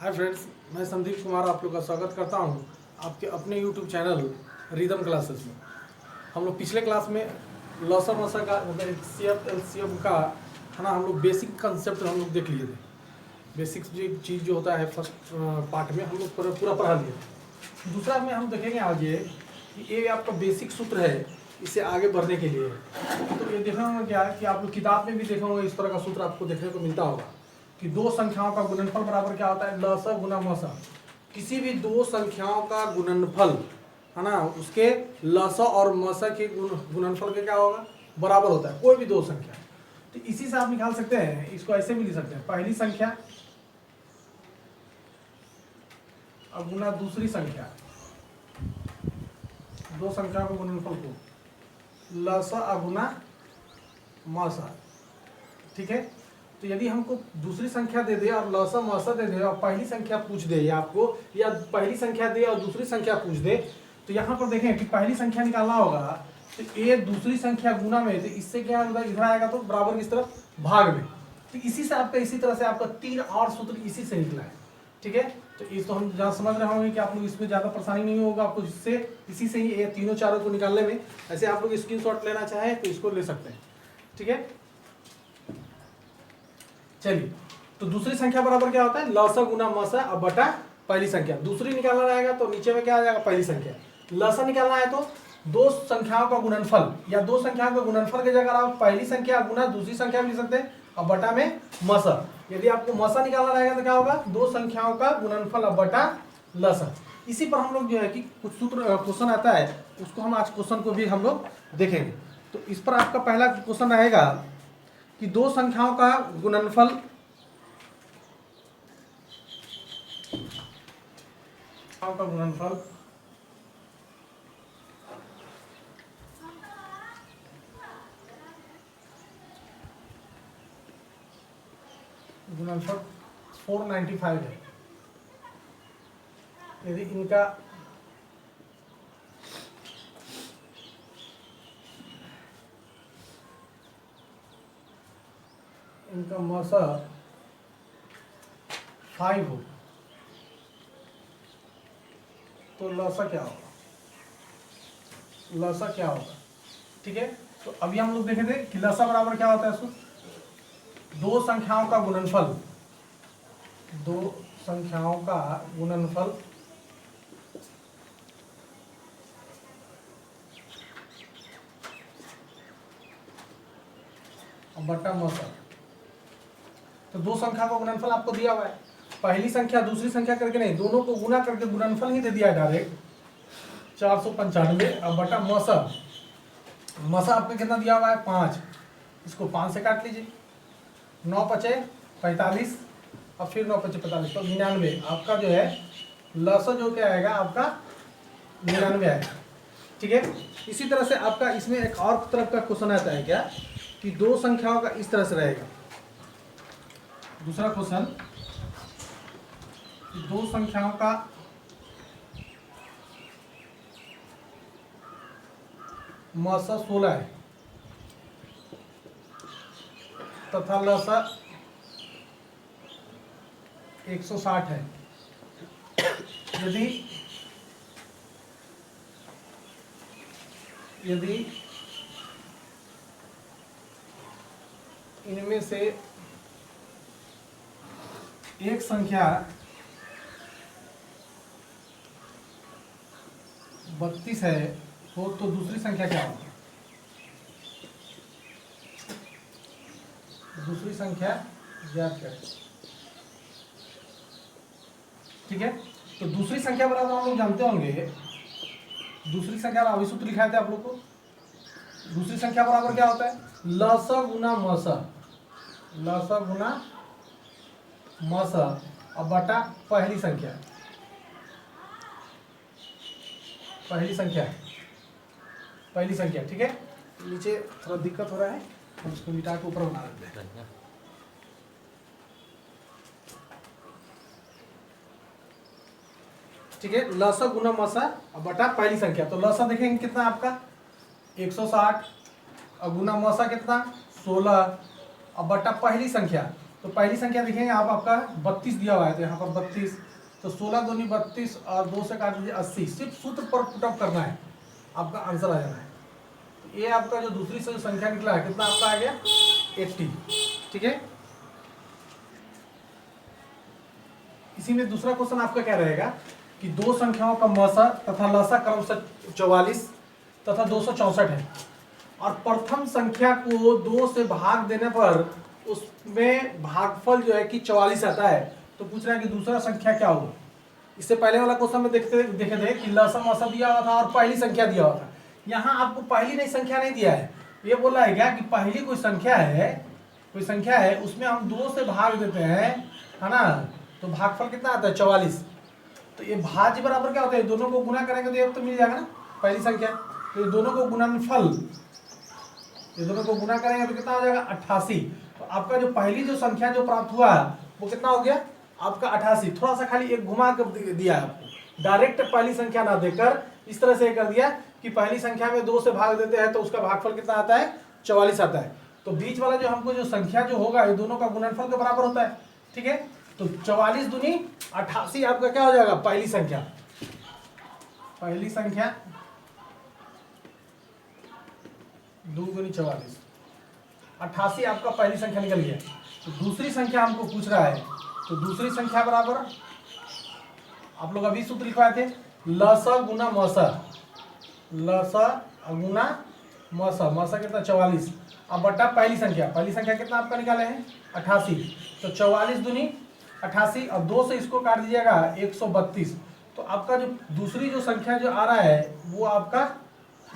Hi friends, मैं संदीप कुमार आप लोग का स्वागत करता हूं आपके अपने यूट्यूब चैनल रिदम क्लासेस में। हम लोग पिछले क्लास में लॉसा मसा का मतलब सीएफ एलसीएम का है ना, हम लोग बेसिक कंसेप्ट हम लोग देख लिए थे। बेसिक्स जो चीज़ जो होता है फर्स्ट पार्ट में हम लोग पूरा पढ़ा लिए थे। दूसरा में हम देखेंगे आगे कि ये आपका बेसिक सूत्र है, इसे आगे बढ़ने के लिए। तो ये देखा होगा क्या कि आप लोग किताब में भी देखा होगा, इस तरह का सूत्र आपको देखने को मिलता होगा कि दो संख्याओं का गुणनफल बराबर क्या होता है, लसा गुना मसा। किसी भी दो संख्याओं का गुणनफल है ना, उसके लसा और मसा के गुणनफल के क्या होगा, बराबर होता है कोई भी दो संख्या। तो इसी से आप निकाल सकते हैं, इसको ऐसे भी लिख सकते हैं, पहली संख्या गुना दूसरी संख्या, दो संख्याओं के गुणनफल को लसा अगुना मसा। ठीक है, तो यदि हमको दूसरी संख्या दे दे और लसा मसा दे दे और पहली संख्या पूछ दे या आपको, या पहली संख्या दे और दूसरी संख्या पूछ दे, तो यहाँ पर देखें कि पहली संख्या निकालना होगा तो ये दूसरी संख्या गुना में, तो इससे क्या होगा, इधर आएगा तो बराबर किस तरफ, भाग में। तो इसी से आपका, इसी तरह से आपका तीन और सूत्र इसी से निकला है। ठीक है, तो इस तो हम जहाँ समझ रहे होंगे कि आप लोग इसमें ज़्यादा परेशानी नहीं होगा आपको, इससे इसी से ही ये तीनों चारों को निकालने में। ऐसे आप लोग स्क्रीनशॉट लेना चाहें तो इसको ले सकते हैं। ठीक है, चलिए, तो दूसरी संख्या बराबर क्या होता है, लसा गुना मसा अब बटा पहली संख्या। दूसरी निकालना रहेगा तो नीचे में क्या आ जाएगा, पहली संख्या। लसा निकालना है तो दो संख्याओं का गुणनफल, या दो संख्याओं का गुणनफल की जगह आप पहली संख्या गुना दूसरी संख्या भी लिख सकते हैं अब बटा में मसा। यदि आपको मसा निकालना रहेगा तो क्या होगा, दो संख्याओं का गुणनफल अब बटा लसा। इसी पर हम लोग जो है कि कुछ सूत्र क्वेश्चन आता है, उसको हम आज क्वेश्चन को भी हम लोग देखेंगे। तो इस पर आपका पहला क्वेश्चन रहेगा कि दो संख्याओं का गुणनफल गुणनफल 495 है। यदि इनका मसा 5 हो तो लसा क्या होगा, लसा क्या होगा। ठीक है, तो अभी हम लोग देखे थे कि लसा बराबर क्या होता है, इसको दो संख्याओं का गुणनफल, दो संख्याओं का गुणनफल बटा मसा। तो दो संख्या का गुणनफल आपको दिया हुआ है, पहली संख्या दूसरी संख्या करके नहीं, दोनों को गुना करके गुणनफल ही दे दिया है डायरेक्ट 495 अब बटा मसा। मसा आपको कितना दिया हुआ है, 5। इसको 5 से काट लीजिए, 9 पचे 45 और फिर 9 पचे 45 तो 99। आपका जो है लसा जो क्या आएगा, आपका 99 आएगा। ठीक है, इसी तरह से आपका इसमें एक और तरफ का क्वेश्चन आता है क्या, कि दो संख्याओं का इस तरह से रहेगा। दूसरा क्वेश्चन, दो संख्याओं का मसा 16 है तथा लसा 160 है। यदि इनमें से एक संख्या 32 है तो दूसरी संख्या क्या होगी, दूसरी संख्या ज्ञात करें। ठीक है, तो दूसरी संख्या बराबर हम लोग जानते होंगे, दूसरी संख्या अभी सूत्र लिखाए थे आप लोग को। दूसरी संख्या बराबर क्या होता है, लसा गुना मसा, लसा गुना मसा अब बटा पहली संख्या, पहली संख्या, पहली संख्या। ठीक है, नीचे थोड़ा दिक्कत हो रहा है, हम उसको मिटा के ऊपर बना देते हैं। ठीक है, लसा गुना मसा अब बटा पहली संख्या। तो लसा देखेंगे कितना आपका 160 और गुना मसा कितना 16 अब बटा पहली संख्या तो पहली संख्या देखेंगे आप, आपका 32 दिया हुआ है, तो यहाँ पर 32, तो 16 दूनी 32 और 2 से काट दीजिए 80। सिर्फ सूत्र पर पुटअप करना है, आपका आंसर आ जाना है। तो ये आपका जो दूसरी से संख्या निकला है कितना आपका आ गया 80। ठीक है, इसी में दूसरा क्वेश्चन आपका क्या रहेगा कि दो संख्याओं का मसा तथा लसा क्रमशः 44 तथा 264 है और प्रथम संख्या को 2 से भाग देने पर उसमें भागफल जो है कि 44 आता है। तो पूछ रहा है कि दूसरा संख्या क्या होगा। इससे पहले वाला क्वेश्चन में देखे थे कि लसा मसा दिया हुआ था और पहली संख्या दिया हुआ था। यहाँ आपको पहली नहीं संख्या नहीं दिया है, ये बोला है क्या कि पहली कोई संख्या है उसमें हम 2 से भाग देते हैं, है ना, तो भागफल कितना आता है 44। तो ये भाज्य बराबर क्या होता है, दोनों को गुना करेंगे तो ये तो मिल जाएगा ना पहली संख्या, तो ये दोनों को गुणनफल, ये दोनों को गुना करेंगे तो कितना हो जाएगा 88। तो आपका जो पहली जो संख्या जो प्राप्त हुआ वो कितना हो गया आपका 88। थोड़ा सा खाली एक घुमा कर दिया आपको, डायरेक्ट पहली संख्या ना देकर इस तरह से कर दिया कि पहली संख्या में 2 से भाग देते हैं तो उसका भागफल कितना आता है 44 आता है। तो बीच वाला जो हमको जो संख्या जो होगा ये दोनों का गुणनफल के बराबर होता है। ठीक है, तो 44 दूनी 88 आपका क्या हो जाएगा पहली संख्या 2 दूनी 44, 88 आपका पहली संख्या निकल गया। तो दूसरी संख्या हमको पूछ रहा है, तो दूसरी संख्या बराबर आप लोग अभी सूत्र लिखवाए थे लसा गुना मसा, लसा गुना मसा, मसा कितना 44 अब बटा पहली संख्या कितना आपका निकाले हैं 88। तो 44 दूनी 88 और 2 से इसको काट दीजिएगा 132। तो आपका जो दूसरी जो संख्या जो आ रहा है वो आपका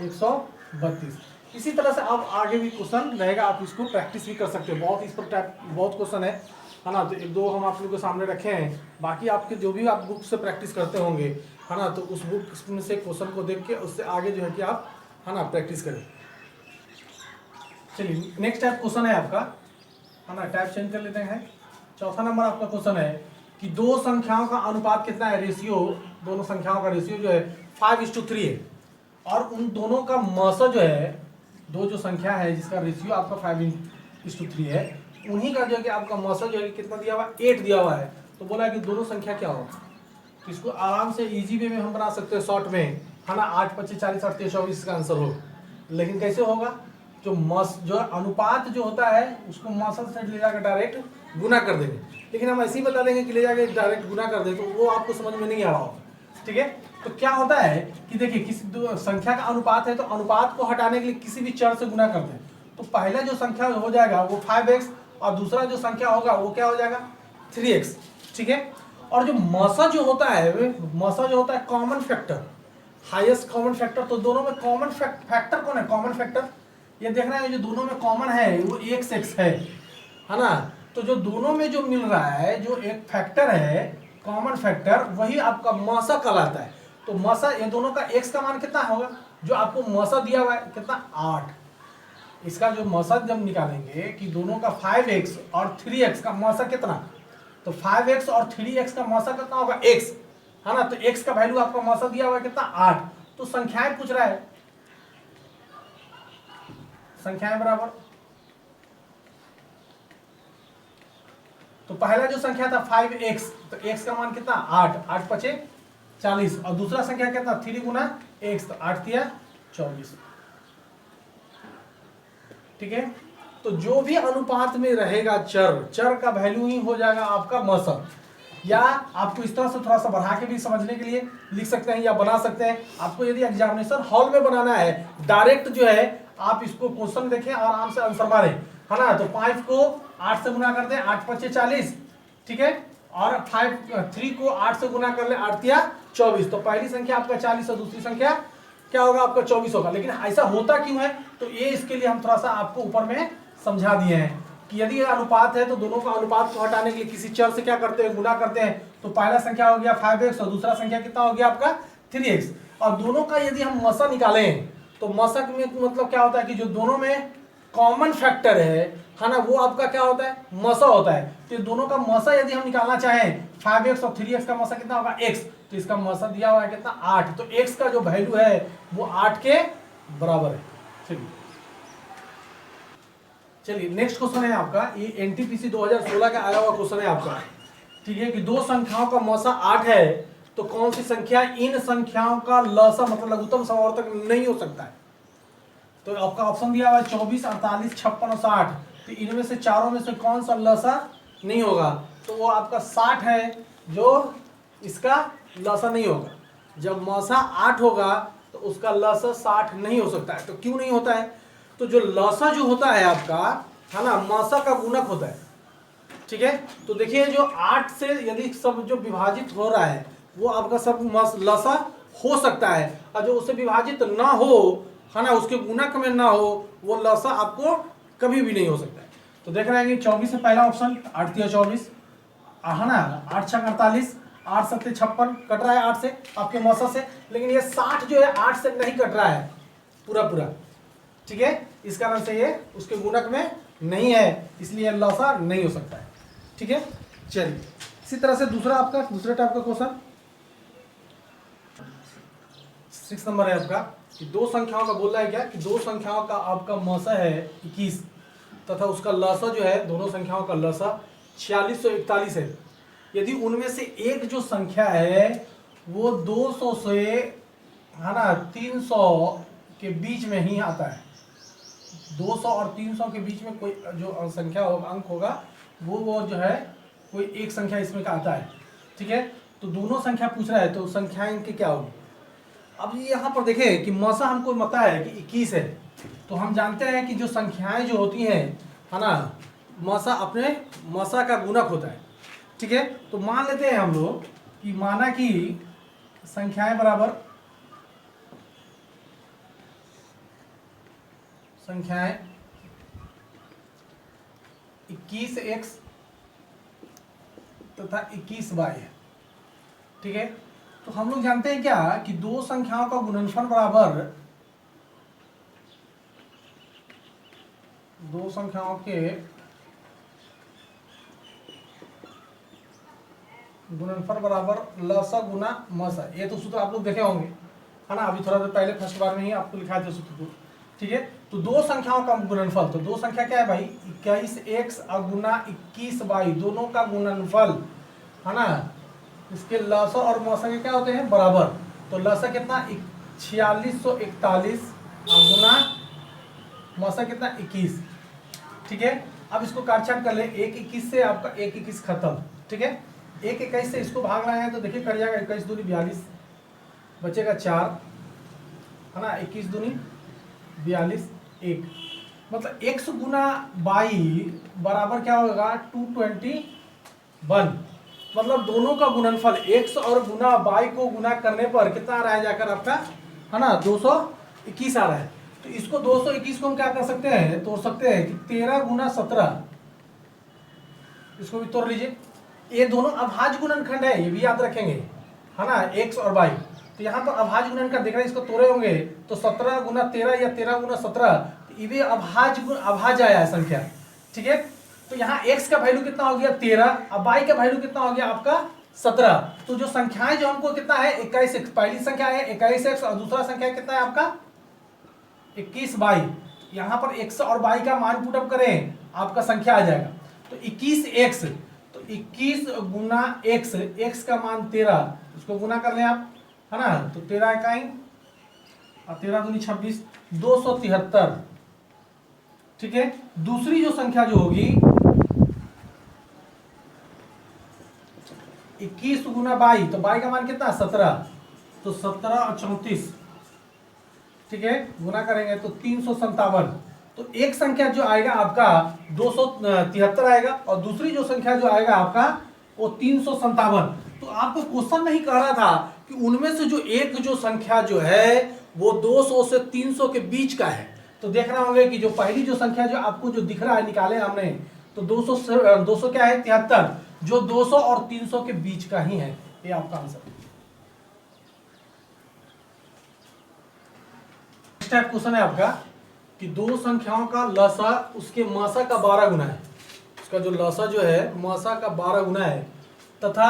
132। इसी तरह से आप आगे भी क्वेश्चन रहेगा, आप इसको प्रैक्टिस भी कर सकते हो। बहुत इस पर बहुत क्वेश्चन है ना, तो एक दो हम आप लोगों के सामने रखे हैं, बाकी आपके जो भी आप बुक से प्रैक्टिस करते होंगे है ना, तो उस बुक में से क्वेश्चन को देख के उससे आगे जो है कि आप है ना प्रैक्टिस करें। चलिए नेक्स्ट टाइप क्वेश्चन है आपका, है ना, टाइप चेंज कर लेते हैं। चौथा नंबर आपका क्वेश्चन है कि दो संख्याओं का अनुपात कितना है, रेशियो, दोनों संख्याओं का रेशियो जो है 5:3 है और उन दोनों का मसा जो है, दो जो संख्या है जिसका रेशियो आपका 5:3 है, उन्हीं का जो है कि आपका मसा जो है कितना दिया हुआ है 8 दिया हुआ है। तो बोला है कि दोनों संख्या क्या होगा। तो इसको आराम से इजी वे में हम बना सकते हैं शॉर्ट में, है ना, 8 25 40 8 23 24 का आंसर हो। लेकिन कैसे होगा, जो अनुपात जो होता है उसको मसा से ले जाकर डायरेक्ट गुना कर देंगे, लेकिन हम ऐसे ही बता देंगे कि ले जाके डायरेक्ट गुना कर दे तो वो आपको समझ में नहीं आ रहा होगा। ठीक है, तो क्या होता है कि देखिए किसी संख्या का अनुपात है तो अनुपात को हटाने के लिए किसी भी चर से गुना कर दें। तो पहला जो संख्या हो जाएगा वो 5x और दूसरा जो संख्या होगा वो क्या हो जाएगा 3x। ठीक है, और जो मसा जो होता है common factor, highest common factor. तो दोनों में कॉमन फैक्टर कौन है, कॉमन फैक्टर ये देखना है, जो दोनों में कॉमन है वो x है ना। तो जो दोनों में जो मिल रहा है जो एक फैक्टर है कॉमन फैक्टर, वही आपका मसा कहलाता है। तो मसा ये दोनों का x का मान कितना होगा, जो आपको मसा दिया हुआ है कितना 8। इसका जो मसा जब निकालेंगे कि दोनों का 5x और 3x का मसा कितना, तो 5x और 3x का मसा कितना होगा x, है ना। तो x का वैल्यू आपका मसा दिया हुआ है कितना 8। तो संख्याएं पूछ रहा है, संख्याएं बराबर, तो पहला जो संख्या था 5x, तो x का मान कितना 8, 8 5 40 और दूसरा संख्या कितना 3 गुना x, तो 8 3 24। ठीक है, तो जो भी अनुपात में रहेगा चर का वैल्यू ही हो जाएगा आपका मसा। या आपको इस तरह से थोड़ा सा बढ़ा के भी समझने के लिए लिख सकते हैं या बना सकते हैं। आपको यदि एग्जामिनेशन हॉल में बनाना है डायरेक्ट जो है आप इसको क्वेश्चन देखें आराम से आंसर मारें, है ना। तो 5 को 8 से गुना कर दें 8 5 40, ठीक है, और 3 को 8 से गुना कर ले 8 3 24। तो पहली संख्या आपका 40 और दूसरी संख्या क्या होगा आपका 24 होगा। लेकिन ऐसा होता क्यों है, तो ये इसके लिए हम थोड़ा सा आपको ऊपर में समझा दिए हैं कि यदि अनुपात है तो दोनों का अनुपात को हटाने के लिए किसी चर से क्या करते हैं गुना करते हैं। तो पहला संख्या हो गया 5x और दूसरा संख्या कितना हो गया आपका 3x। और दोनों का यदि हम मसा निकालें तो मसा में मतलब क्या होता है कि जो दोनों में कॉमन फैक्टर है ना, वो आपका क्या होता है मसा होता है। तो दोनों का मसा यदि हम निकालना चाहें 5x और 3x का मसा कितना होगा x, तो इसका मसा दिया हुआ है कितना 8। तो x का जो वैल्यू है वो 8 के बराबर है। चलिए नेक्स्ट क्वेश्चन है आपका, ये एनटीपीसी 2016 का आया हुआ क्वेश्चन है आपका, ठीक है, कि दो संख्याओं का मौसा 8 है तो कौन सी संख्या इन संख्याओं का लसा मतलब लघुत्तम समावर्तक नहीं हो सकता है। तो आपका ऑप्शन दिया हुआ है 24, 48, 56 और 60। तो इनमें से चारों में से कौन सा लसा नहीं होगा, तो वो आपका 60 है जो इसका लसा नहीं होगा। जब मौसा 8 होगा तो उसका लसा 60 नहीं हो सकता है। तो क्यों नहीं होता है, तो जो लसा जो होता है आपका, है ना, मौसा का गुणक होता है, ठीक है। तो देखिए जो 8 से यदि सब जो विभाजित हो रहा है वो आपका सब लसा हो सकता है, और जो उससे विभाजित ना हो, है ना, उसके गुणक में ना हो, वो लसा आपको कभी भी नहीं हो सकता है। तो देख रहे हैं कि 24 से पहला ऑप्शन 8 3 24, है ना, 8 6 48, 8 7 56 कट रहा है 8 से आपके मौसा से, लेकिन ये 60 जो है 8 से नहीं कट रहा है पूरा पूरा, ठीक है। इस कारण से ये उसके गुणक में नहीं है, इसलिए लसा नहीं हो सकता है, ठीक है। चलिए इसी तरह से दूसरा आपका दूसरे टाइप का क्वेश्चन 6 नंबर है आपका, कि दो संख्याओं का बोल रहा है क्या, कि दो संख्याओं का आपका मौसा है 21 तथा उसका लसा जो है, दोनों संख्याओं का लसा 4641 है। यदि उनमें से एक जो संख्या है वो 200 से, है ना, 300 के बीच में ही आता है, 200 और 300 के बीच में कोई जो संख्या होगा, अंक होगा, वो जो है कोई एक संख्या इसमें का आता है, ठीक है। तो दोनों संख्या पूछ रहा है, तो संख्याएं इनकी क्या होगी। अब यहाँ पर देखें कि मौसा हमको पता है कि 21 है, तो हम जानते हैं कि जो संख्याएं जो होती हैं, है ना, मौसा अपने मौसा का गुणक होता है, ठीक है। तो मान लेते हैं हम लोग कि माना कि संख्याएं बराबर संख्याएं 21x तथा 21y है, ठीक है। तो हम लोग जानते हैं क्या कि दो संख्याओं का गुणनफल बराबर, दो संख्याओं के गुणनफल बराबर लसा गुना मसा। ये तो सूत्र आप लोग देखे होंगे, है ना, अभी थोड़ा देर पहले फर्स्ट बार में ही आपको लिखा था सूत्र को, ठीक है। तो दो संख्याओं का गुणनफल, तो दो संख्या क्या है भाई, 21x गुना 21y, दोनों का गुणनफल, है ना, इसके लसा और मौसा के क्या होते हैं, बराबर। तो लसा कितना 4641 गुना मौसा कितना 21, ठीक है। अब इसको काटछाट कर ले, 1 21 से आपका 1 21 खत्म, ठीक है। 1 21 से इसको भाग रहे हैं तो देखिए कट जाएगा, 21 दूनी 42, बचेगा 4, है ना, 21 दूनी 42 1, मतलब x गुना y बराबर क्या होगा 221, मतलब दोनों का गुणनफल x और गुना y को गुना करने पर कितना आ रहा है जाकर आपका, है ना, 221 आ रहा है। तो इसको 221 को हम क्या कर सकते हैं, तोड़ सकते हैं कि 13 गुना 17, इसको भी तोड़ लीजिए। ये दोनों अभाज्य गुणनखंड है, ये भी याद रखेंगे, है ना, x और y। तो यहाँ पर अभाज्य गुणनखंड देख रहे हैं, इसको तोड़े होंगे तो 17 गुना 13 या 13 गुना 17, तो ये भी अभाज्य आया है संख्या, ठीक है। तो यहाँ x का वैल्यू कितना हो गया 13, अब y का वैल्यू कितना हो गया आपका 17। तो जो संख्याएं जो हमको कितना है 21x, पहली संख्या है 21x और दूसरा संख्या कितना है आपका 21y। यहाँ पर x और y का मान पुटअप करें, आपका संख्या आ जाएगा। तो 21x, तो 21 गुना x, x का मान 13, इसको गुना कर लें आप, है ना। तो 13 इकाई और 13 दूनी 26, 273, ठीक है। दूसरी जो संख्या जो होगी 21 गुना 22, तो 22 का मान कितना 17, तो 17 और 34, ठीक है, गुना करेंगे तो 357। तो एक संख्या जो आएगा आपका 273 आएगा और दूसरी जो संख्या जो आएगा आपका वो 357। तो आपको क्वेश्चन नहीं कह रहा था कि उनमें से जो एक जो संख्या जो है वो 200 से 300 के बीच का है। तो देख रहे होंगे कि जो पहली जो संख्या जो आपको जो दिख रहा है निकाले हमने, तो 200 क्या है 73, जो 200 और 300 के बीच का ही है, ये आपका आंसर। नेक्स्ट टाइप क्वेश्चन है आपका कि दो संख्याओं का लसा उसके मासा का 12 गुना है, उसका जो लसा जो है मासा का 12 गुना है, तथा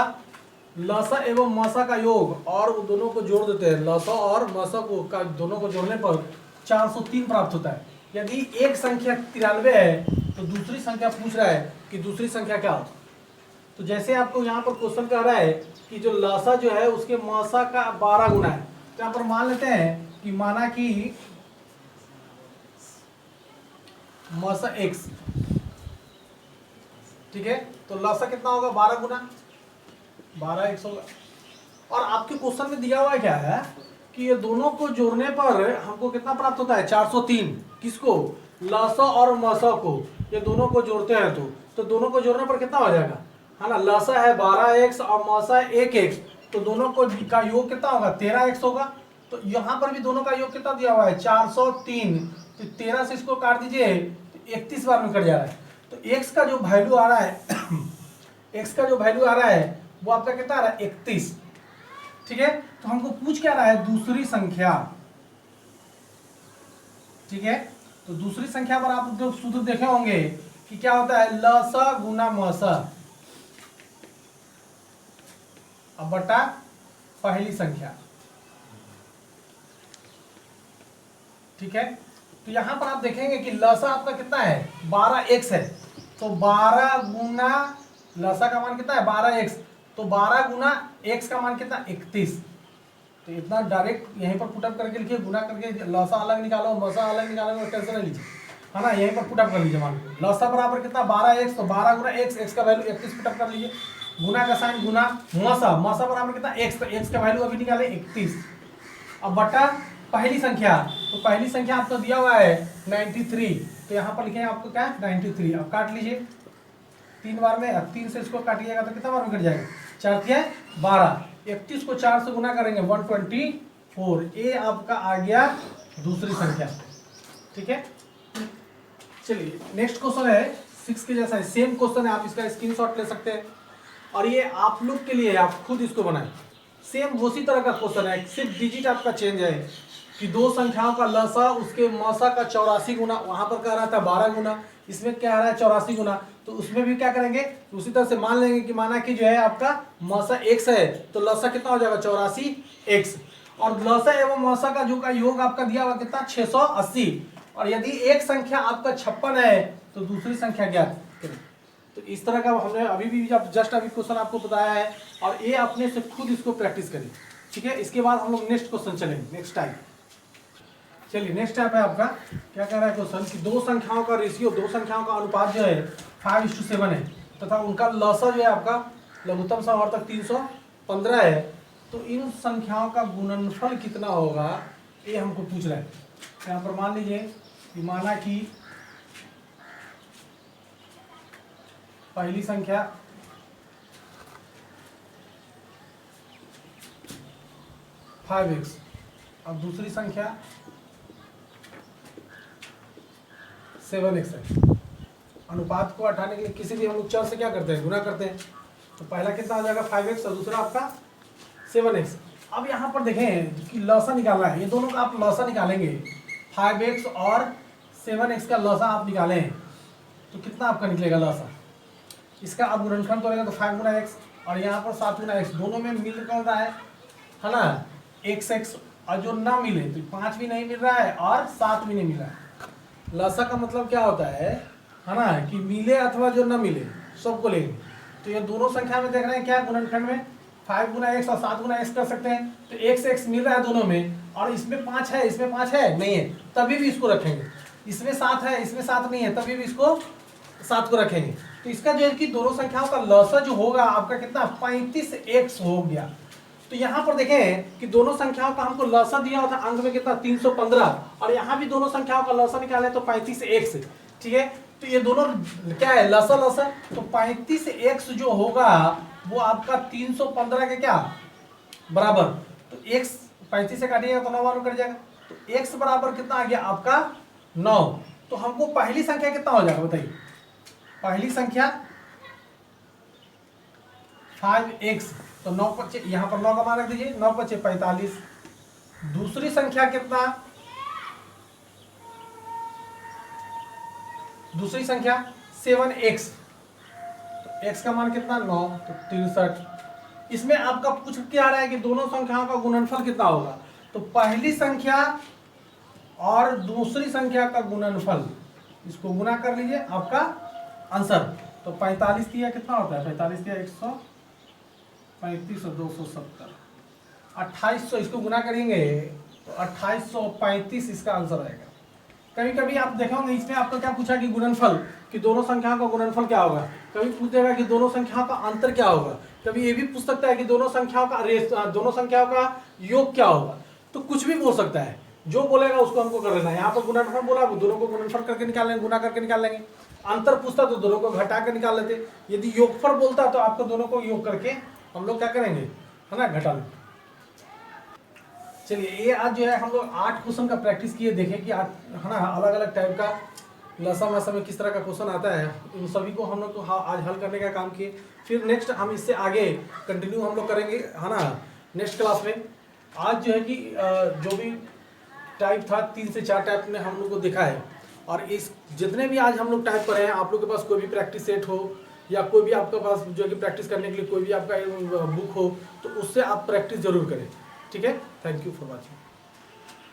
लसा एवं मासा का योग और वो दोनों को जोड़ देते हैं, लसा और मासा को का दोनों को जोड़ने पर 403 प्राप्त होता है। यदि एक संख्या 93 है तो दूसरी संख्या पूछ रहा है कि दूसरी संख्या क्या होता। तो जैसे आपको यहाँ पर क्वेश्चन कह रहा है कि जो लसा जो है उसके मसा का 12 गुना है, तो यहाँ पर मान लेते हैं कि माना कि मसा x, ठीक है, तो लसा कितना होगा 12 गुना 12x होगा। और आपके क्वेश्चन में दिया हुआ है क्या है कि ये दोनों को जोड़ने पर हमको कितना प्राप्त होता है 403। किसको, लसा और मसा को, ये दोनों को जोड़ते हैं तो दोनों को जोड़ने पर कितना हो जाएगा, है ना। लसा है 12x और मसा है 1x, तो दोनों को का योग कितना होगा 13x होगा। तो यहाँ पर भी दोनों का योग कितना दिया हुआ है 403, तो 13 से इसको काट दीजिए तो 31 बार में कट जा रहा है। तो x का जो वैल्यू आ रहा है x का जो वैल्यू आ रहा है वो आपका कितना आ रहा है 31, ठीक है। तो हमको पूछ क्या रहा है दूसरी संख्या, ठीक है। तो दूसरी संख्या पर आप जो सूत्र देखे होंगे कि क्या होता है लसा गुना मसा अब बटा पहली संख्या, ठीक है। तो यहां पर आप देखेंगे कि लसा आपका कितना है 12x है, तो 12 गुना लसा का मान कितना है 12x, तो 12 गुना x का मान कितना 31। तो इतना डायरेक्ट यहीं पर पुटअप करके लिखिए, गुना करके लसा अलग निकालो मसा अलग निकालो, टेंशन नहीं लीजिए, है ना। यहीं पर पुटअप कर लीजिए, मान लसा बराबर कितना 12x, तो 12 गुना x का वैल्यू 31 पुटअप कर लीजिए, गुना का साइन गुना मसा बराबर कितना x, तो x का वैल्यू अभी निकाले 31। अब बटा पहली संख्या, तो पहली संख्या आपको दिया हुआ है 93, तो यहाँ पर लिखेंगे आपको क्या 93। अब काट लीजिए 3 बार में, 3 से इसको काटिएगा तो कितना बार में कट जाएगा 4 × 12, 31 को 4 से गुना करेंगे 124। ये आपका आ गया दूसरी संख्या, ठीक है। चलिए नेक्स्ट क्वेश्चन है 6 के जैसा है, सेम क्वेश्चन है, आप इसका स्क्रीनशॉट ले सकते हैं और ये आप लोग के लिए आप खुद इसको बनाएं। सेम उसी तरह का क्वेश्चन है, सिर्फ डिजिट आपका चेंज है कि दो संख्याओं का लसा उसके मसा का 84 गुना, वहां पर कह रहा था 12 गुना, इसमें क्या आ रहा है 84 गुना। तो उसमें भी क्या करेंगे उसी तरह से मान लेंगे कि माना कि जो है आपका मसा x है, तो लसा कितना हो जाएगा 84x, और लसा एवं मसा का जो का योग आपका दिया हुआ कितना 680, और यदि एक संख्या आपका 56 है तो दूसरी संख्या ज्ञात करें। तो इस तरह का हमने अभी भी जस्ट अभी क्वेश्चन आपको बताया है, और ये अपने से खुद इसको प्रैक्टिस करें, ठीक है। इसके बाद हम लोग नेक्स्ट क्वेश्चन चलेंगे, नेक्स्ट टाइप। चलिए नेक्स्ट टाइप है आपका, क्या कह रहा है क्वेश्चन कि दो संख्याओं का रेशियो, दो संख्याओं का अनुपात जो है 5:7 है, तथा उनका लसा जो है आपका लघुत्तम समवर्तक 315 है, तो इन संख्याओं का गुणनफल कितना होगा ये हमको पूछ रहा है। यहाँ पर मान लीजिए कि माना कि पहली संख्या फाइव एक्स, अब दूसरी संख्या 7x है। अनुपात को हटाने के लिए किसी भी हम लोग चर से क्या करते हैं गुना करते हैं, तो पहला कितना आ जाएगा 5x और दूसरा आपका 7x। अब यहाँ पर देखें कि लसा निकालना है, ये दोनों का आप लसा निकालेंगे, 5x और 7x का लसा आप निकालें तो कितना आपका निकलेगा लसा, इसका आप गुणनफल करेंगे तो 5 गुना x और यहाँ पर 7 गुना x, दोनों में मिल कौन रहा है ना x, और जो ना मिले तो 5 भी नहीं मिल रहा है और 7 भी नहीं मिल रहा है। लसा का मतलब क्या होता है ना कि मिले अथवा जो ना मिले सबको लेंगे। तो ये दोनों संख्या में देख रहे हैं क्या गुणनखंड में 5 गुना x और 7 गुना x कर सकते हैं, तो x मिल रहा है दोनों में, और इसमें 5 है इसमें 5 है नहीं है तभी भी इसको रखेंगे, इसमें 7 है इसमें 7 नहीं है तभी भी इसको 7 को रखेंगे। तो इसका जो है कि दोनों संख्याओं का लसा जो होगा आपका कितना 35x हो गया। तो यहाँ पर देखें कि दोनों संख्याओं का हमको लसा दिया हुआ था अंक में कितना 315, और यहाँ भी दोनों संख्याओं का लसा निकाले तो 35x, ठीक है। तो ये दोनों क्या है लसा लसा, तो 35x जो होगा वो आपका 315 के क्या बराबर, तो x 35 से काटिएगा तो 9 बार कट जाएगा, तो x बराबर कितना आ गया आपका 9। तो हमको पहली संख्या कितना हो जाएगा बताइए, पहली संख्या 5x, तो 9 × 5 यहाँ पर 9 का मान रख दीजिए, 9 × 5 45। दूसरी संख्या कितना, दूसरी संख्या 7x, तो x का मान कितना 9, तो 63। इसमें आपका पूछ क्या रहा है कि दोनों संख्याओं का गुणनफल कितना होगा, तो पहली संख्या और दूसरी संख्या का गुणनफल इसको गुना कर लीजिए, आपका आंसर। तो 45 दिया कितना होता है, 45 दिया 135 और 270, 2800 इसको गुना करेंगे तो 2835 इसका आंसर आएगा। कभी कभी आप देखोगे इसमें आपको क्या पूछा कि गुणनफल, कि दोनों संख्याओं का गुणनफल क्या होगा, कभी पूछ देगा कि दोनों संख्याओं का अंतर क्या होगा, कभी ये भी पूछ सकता है कि दोनों संख्याओं का योग क्या होगा। तो कुछ भी बोल सकता है, जो बोलेगा उसको हमको कर लेना है। यहाँ पर गुणनफल बोला, दोनों को गुणनफल करके निकाल लेंगे, गुना करके निकाल लेंगे। अंतर पूछता तो दोनों को घटा कर निकाल लेते। यदि योगफल बोलता तो आपको दोनों को योग करके हम लोग क्या करेंगे, है ना, घटा लेंगे। चलिए ये आज जो है हम लोग 8 क्वेश्चन का प्रैक्टिस किए, देखें कि है ना अलग अलग टाइप का लसा मसा में किस तरह का क्वेश्चन आता है। इन सभी को हम लोग तो आज हल करने का काम किए। फिर नेक्स्ट हम इससे आगे कंटिन्यू हम लोग करेंगे, है ना, नेक्स्ट क्लास में। आज जो है कि जो भी टाइप था 3 से 4 टाइप में हम लोग को देखा है। और इस जितने भी आज हम लोग टाइप करे हैं, आप लोग के पास कोई भी प्रैक्टिस सेट हो या कोई भी आपके पास जो है कि प्रैक्टिस करने के लिए कोई भी आपका बुक हो, तो उससे आप प्रैक्टिस जरूर करें। ठीक है, थैंक यू फॉर वॉचिंग।